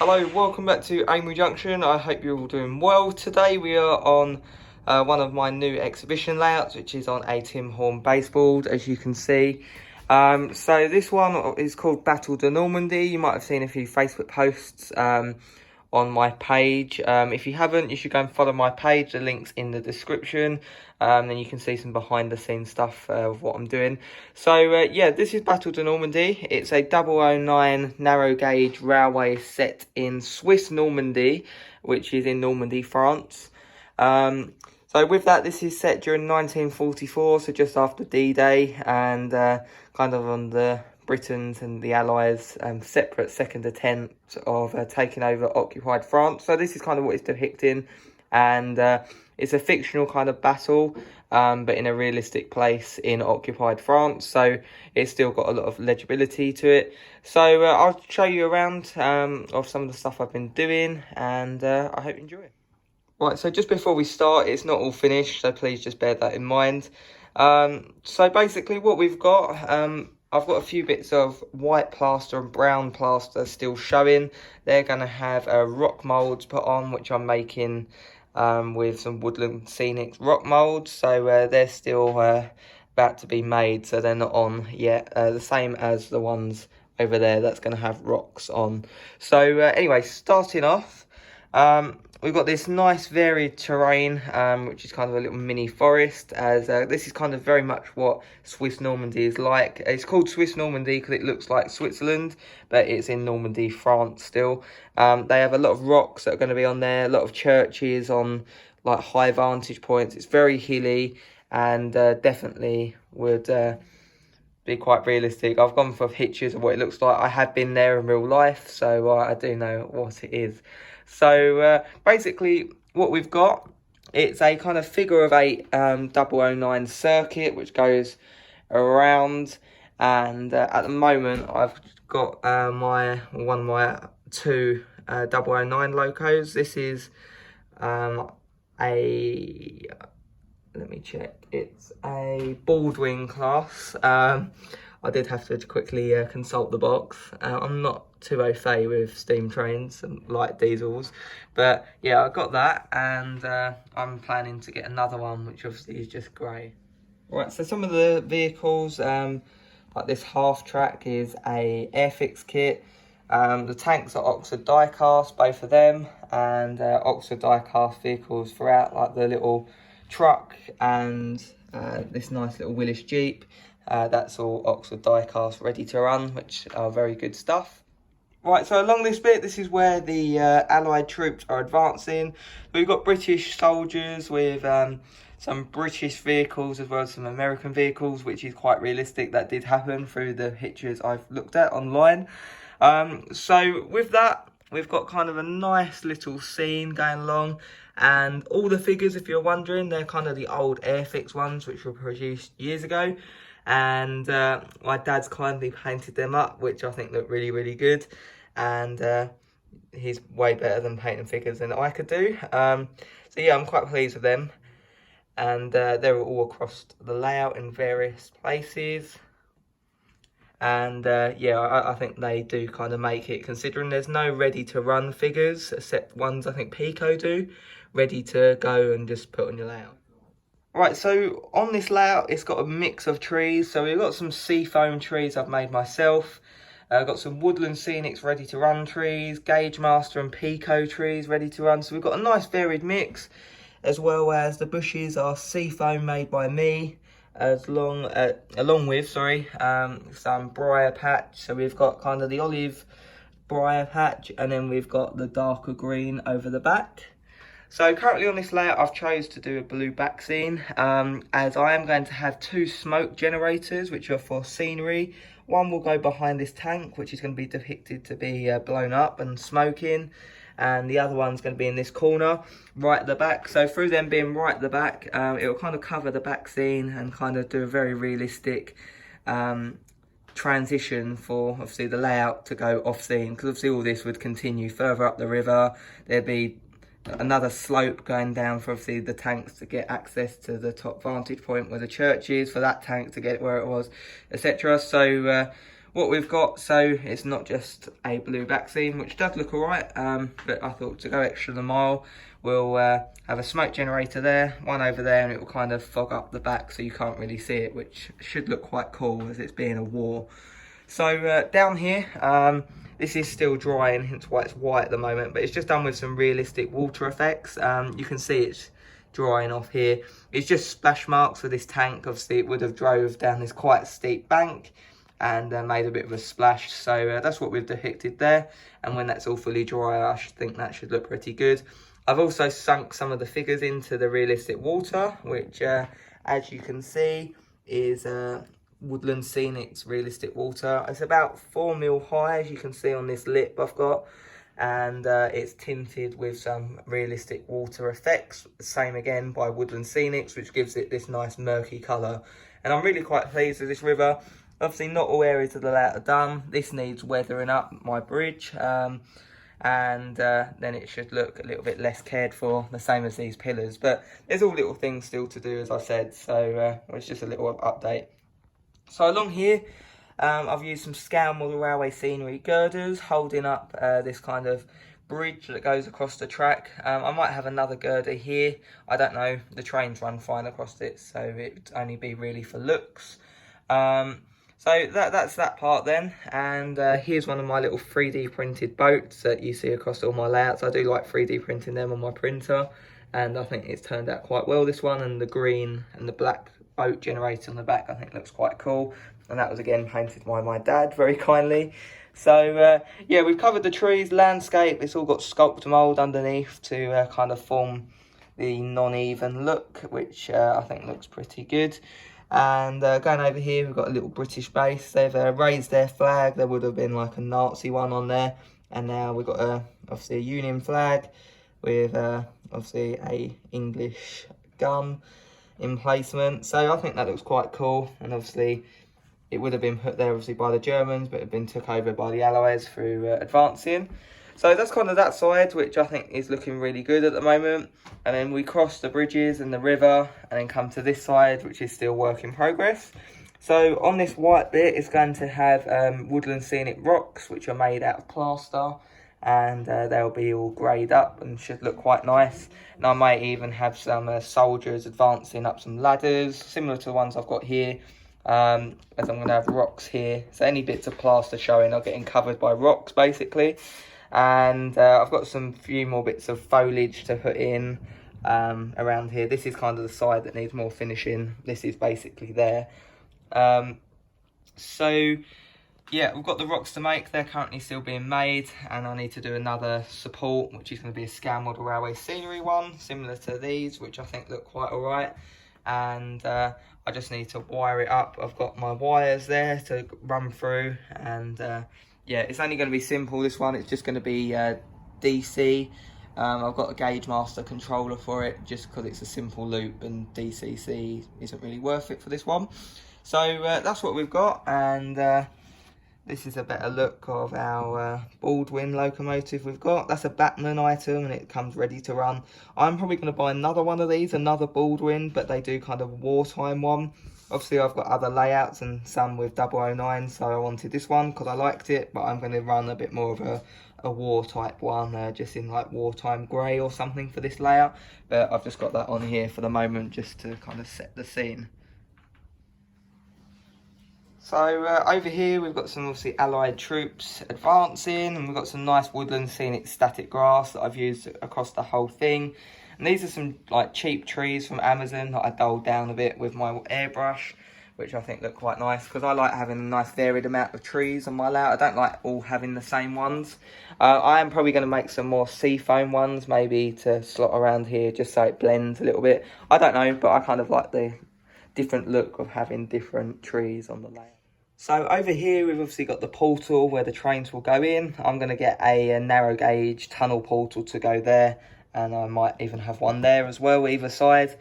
Hello, welcome back to Amery Junction. I hope you're all doing well. Today we are on one of my new exhibition layouts, which is on a Tim Horn baseboard, as you can see. So this one is called Battle de Normandy. You might have seen a few Facebook posts on my page. If you haven't, you should go and follow my page. The link's in the description. Then you can see some behind the scenes stuff of what I'm doing. So yeah, this is Battle de Normandy. It's a 009 narrow gauge railway set in Swiss Normandy, which is in Normandy, France. So with that, this is set during 1944, so just after D-Day, and kind of on the Britain's and the Allies' separate second attempt of taking over occupied France. So this is kind of what it's depicting, and it's a fictional kind of battle, but in a realistic place in occupied France. So it's still got a lot of legibility to it. So I'll show you around of some of the stuff I've been doing, and I hope you enjoy it. Right, so just before we start, it's not all finished, so please just bear that in mind. So basically what we've got, I've got a few bits of white plaster and brown plaster still showing. They're going to have rock moulds put on, which I'm making with some Woodland Scenic rock moulds. So they're still about to be made, so they're not on yet. The same as the ones over there that's going to have rocks on. So anyway, starting off, we've got this nice varied terrain, which is kind of a little mini forest, as this is kind of very much what Swiss Normandy is like. It's called Swiss Normandy because it looks like Switzerland, but it's in Normandy, France still. They have a lot of rocks that are going to be on there, a lot of churches on like high vantage points. It's very hilly, and definitely would be quite realistic. I've gone for pictures of what it looks like. I have been there in real life, so I do know what it is. So basically what we've got, it's a kind of figure of eight 009 circuit which goes around, and at the moment I've got one of my two 009 locos. This is let me check, it's a Baldwin class. I did have to quickly consult the box. I'm not too au fait with steam trains and light diesels, but yeah, I got that, and I'm planning to get another one, which obviously is just grey. Right, so some of the vehicles, like this half track is a Airfix kit. The tanks are Oxford die cast, both of them, and Oxford die cast vehicles throughout, like the little truck and this nice little Willis Jeep. That's all Oxford die cast ready to run, which are very good stuff. Right, so along this bit, this is where the Allied troops are advancing. We've got British soldiers with some British vehicles as well as some American vehicles, which is quite realistic. That did happen through the pictures I've looked at online. So with that, we've got kind of a nice little scene going along. And all the figures, if you're wondering, they're kind of the old Airfix ones, which were produced years ago. And my dad's kindly painted them up, which I think look really, really good. And he's way better than painting figures than I could do. So yeah, I'm quite pleased with them. And they're all across the layout in various places. And yeah, I think they do kind of make it, considering there's no ready to run figures, except ones I think Pico do, ready to go and just put on your layout. Right, so on this layout, it's got a mix of trees. So we've got some seafoam trees I've made myself. I've got some Woodland Scenics ready to run trees, Gauge Master and Pico trees ready to run. So we've got a nice varied mix, as well as the bushes are seafoam made by me, along with some briar patch. So we've got kind of the olive briar patch, and then we've got the darker green over the back. So currently on this layout, I've chose to do a blue back scene, as I am going to have two smoke generators, which are for scenery. One will go behind this tank, which is going to be depicted to be blown up and smoking. And the other one's going to be in this corner, right at the back. So through them being right at the back, it will kind of cover the back scene and kind of do a very realistic transition for obviously the layout to go off scene. Because obviously all this would continue further up the river. There'd be another slope going down for obviously the tanks to get access to the top vantage point where the church is, for that tank to get where it was, etc. So what we've got, so it's not just a blue back scene, which does look alright, but I thought to go extra the mile, we'll have a smoke generator there, one over there, and it will kind of fog up the back so you can't really see it, which should look quite cool as it's being a war. So down here, this is still drying, hence why it's white at the moment, but it's just done with some realistic water effects. You can see it's drying off here. It's just splash marks for this tank. Obviously it would have drove down this quite steep bank and made a bit of a splash, so that's what we've depicted there, and when that's all fully dry I think that should look pretty good. I've also sunk some of the figures into the realistic water, which as you can see is Woodland Scenic's realistic water. It's about 4 mil high, as you can see on this lip I've got, and it's tinted with some realistic water effects, same again by Woodland Scenics, which gives it this nice murky colour, and I'm really quite pleased with this river. Obviously not all areas of the layout are done. This needs weathering up, my bridge, and then it should look a little bit less cared for, the same as these pillars, but there's all little things still to do, as I said, so it's just a little update. So along here I've used some scale model railway scenery girders holding up this kind of bridge that goes across the track. I might have another girder here, I don't know, the trains run fine across it, so it would only be really for looks. So that's that part then, and here's one of my little 3D printed boats that you see across all my layouts. I do like 3D printing them on my printer, and I think it's turned out quite well, this one, and the green and the black boat generator on the back I think looks quite cool, and that was again painted by my dad very kindly. So yeah, we've covered the trees, landscape, it's all got sculpt mould underneath to kind of form the non-even look, which I think looks pretty good. And going over here, we've got a little British base. They've raised their flag. There would have been like a Nazi one on there, and now we've got obviously a Union flag with obviously a English gun emplacement. So I think that looks quite cool, and obviously it would have been put there obviously by the Germans, but it had been took over by the Allies through advancing. So that's kind of that side, which I think is looking really good at the moment. And then we cross the bridges and the river and then come to this side, which is still work in progress. So on this white bit, it's going to have Woodland Scenic rocks, which are made out of plaster. And they'll be all greyed up and should look quite nice. And I might even have some soldiers advancing up some ladders, similar to the ones I've got here. As I'm going to have rocks here. So any bits of plaster showing are getting covered by rocks, basically. And I've got some few more bits of foliage to put in around here. This is kind of the side that needs more finishing. This is basically there. So yeah, we've got the rocks to make. They're currently still being made, and I need to do another support, which is going to be a scale model railway scenery one, similar to these, which I think look quite all right. And I just need to wire it up. I've got my wires there to run through, and yeah, it's only going to be simple, this one. It's just going to be DC. I've got a Gauge Master controller for it, just because it's a simple loop, and DCC isn't really worth it for this one. So that's what we've got, and this is a better look of our Baldwin locomotive we've got. That's a Batman item, and it comes ready to run. I'm probably going to buy another one of these, another Baldwin, but they do kind of a wartime one. Obviously, I've got other layouts and some with 009, so I wanted this one because I liked it, but I'm going to run a bit more of a war type one, just in like wartime grey or something for this layout. But I've just got that on here for the moment just to kind of set the scene. So over here we've got some obviously Allied troops advancing, and we've got some nice Woodland Scenic static grass that I've used across the whole thing. And these are some like cheap trees from Amazon that I dulled down a bit with my airbrush, which I think look quite nice, because I like having a nice varied amount of trees on my layout. I don't like all having the same ones. I am probably going to make some more seafoam ones, maybe to slot around here, just so it blends a little bit. I don't know, but I kind of like the different look of having different trees on the layout. So over here we've obviously got the portal where the trains will go in. I'm going to get a narrow gauge tunnel portal to go there, and I might even have one there as well either side,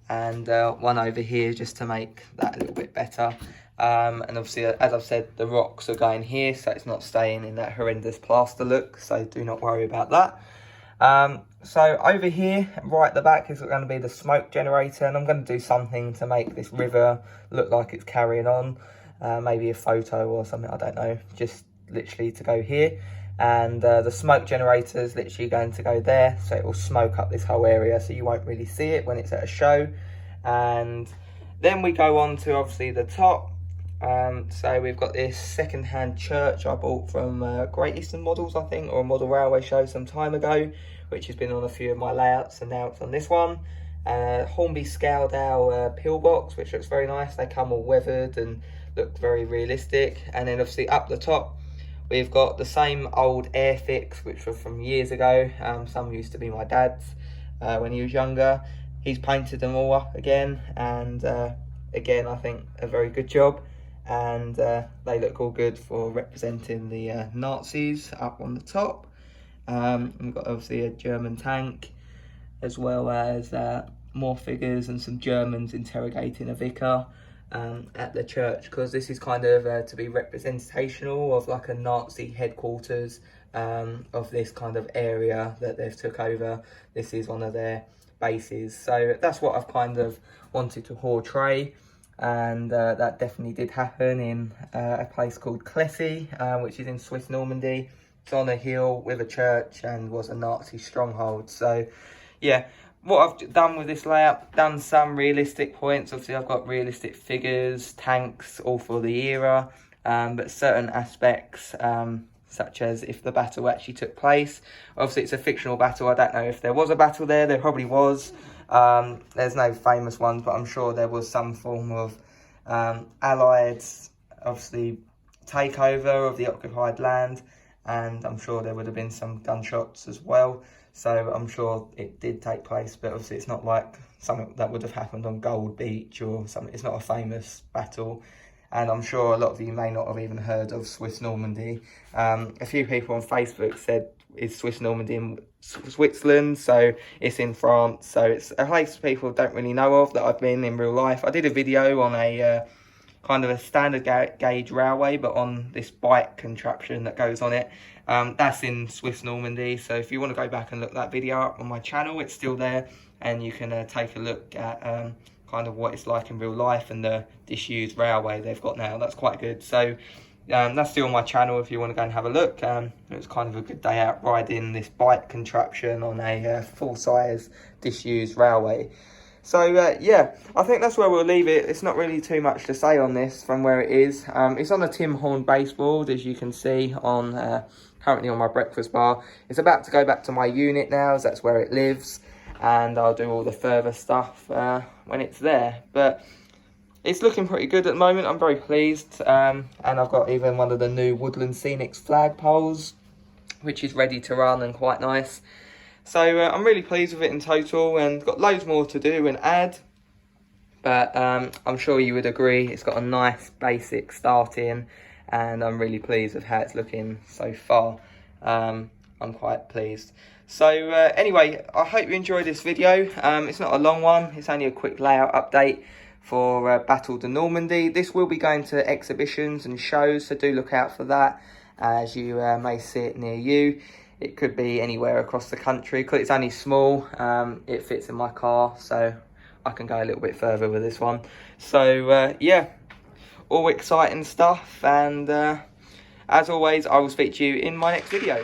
and one over here just to make that a little bit better. And obviously, as I've said, the rocks are going here, so it's not staying in that horrendous plaster look, so do not worry about that. So over here, right at the back, is going to be the smoke generator, and I'm going to do something to make this river look like it's carrying on. maybe a photo or something, I don't know, just literally to go here. And the smoke generator is literally going to go there, so it will smoke up this whole area, so you won't really see it when it's at a show. And then we go on to obviously the top. So we've got this second-hand church I bought from Great Eastern Models, I think, or a model railway show some time ago, which has been on a few of my layouts, and now it's on this one. Hornby Scaldale pillbox, which looks very nice. They come all weathered and look very realistic. And then obviously up the top we've got the same old Airfix, which were from years ago. Some used to be my dad's when he was younger. He's painted them all up again, and again, I think a very good job. And they look all good for representing the Nazis up on the top. We've got obviously a German tank, as well as more figures and some Germans interrogating a vicar at the church, because this is kind of to be representational of like a Nazi headquarters of this kind of area that they've took over. This is one of their bases, so that's what I've kind of wanted to portray. And that definitely did happen in a place called Clessy, which is in Swiss Normandy. It's on a hill with a church and was a Nazi stronghold. So yeah, what I've done with this layout, done some realistic points. Obviously I've got realistic figures, tanks, all for the era, but certain aspects, such as if the battle actually took place. Obviously it's a fictional battle. I don't know if there was a battle there. There probably was. There's no famous ones, but I'm sure there was some form of Allied, obviously, takeover of the occupied land, and I'm sure there would have been some gunshots as well. So I'm sure it did take place, but obviously it's not like something that would have happened on Gold Beach or something. It's not a famous battle. And I'm sure a lot of you may not have even heard of Swiss Normandy. A few people on Facebook said, is Swiss Normandy in Switzerland? So it's in France. So it's a place people don't really know of that I've been in real life. I did a video on a kind of a standard gauge railway, but on this bike contraption that goes on it. That's in Swiss Normandy. So if you want to go back and look that video up on my channel, it's still there. And you can take a look at kind of what it's like in real life and the disused railway they've got now. That's quite good. So that's still on my channel if you want to go and have a look. It was kind of a good day out riding this bike contraption on a full-size disused railway. So yeah, I think that's where we'll leave it. It's not really too much to say on this from where it is. It's on a Tim Horn baseboard, as you can see on currently on my breakfast bar. It's about to go back to my unit now, as that's where it lives. And I'll do all the further stuff when it's there. But it's looking pretty good at the moment. I'm very pleased. And I've got even one of the new Woodland Scenics flagpoles, which is ready to run and quite nice. So I'm really pleased with it in total, and got loads more to do and add. But I'm sure you would agree, it's got a nice basic starting, and I'm really pleased with how it's looking so far. I'm quite pleased. So anyway, I hope you enjoyed this video. It's not a long one, it's only a quick layout update for Battle de Normandy. This will be going to exhibitions and shows, so do look out for that, as you may see it near you. It could be anywhere across the country, because it's only small. It fits in my car, so I can go a little bit further with this one. So yeah, all exciting stuff, and as always, I will speak to you in my next video.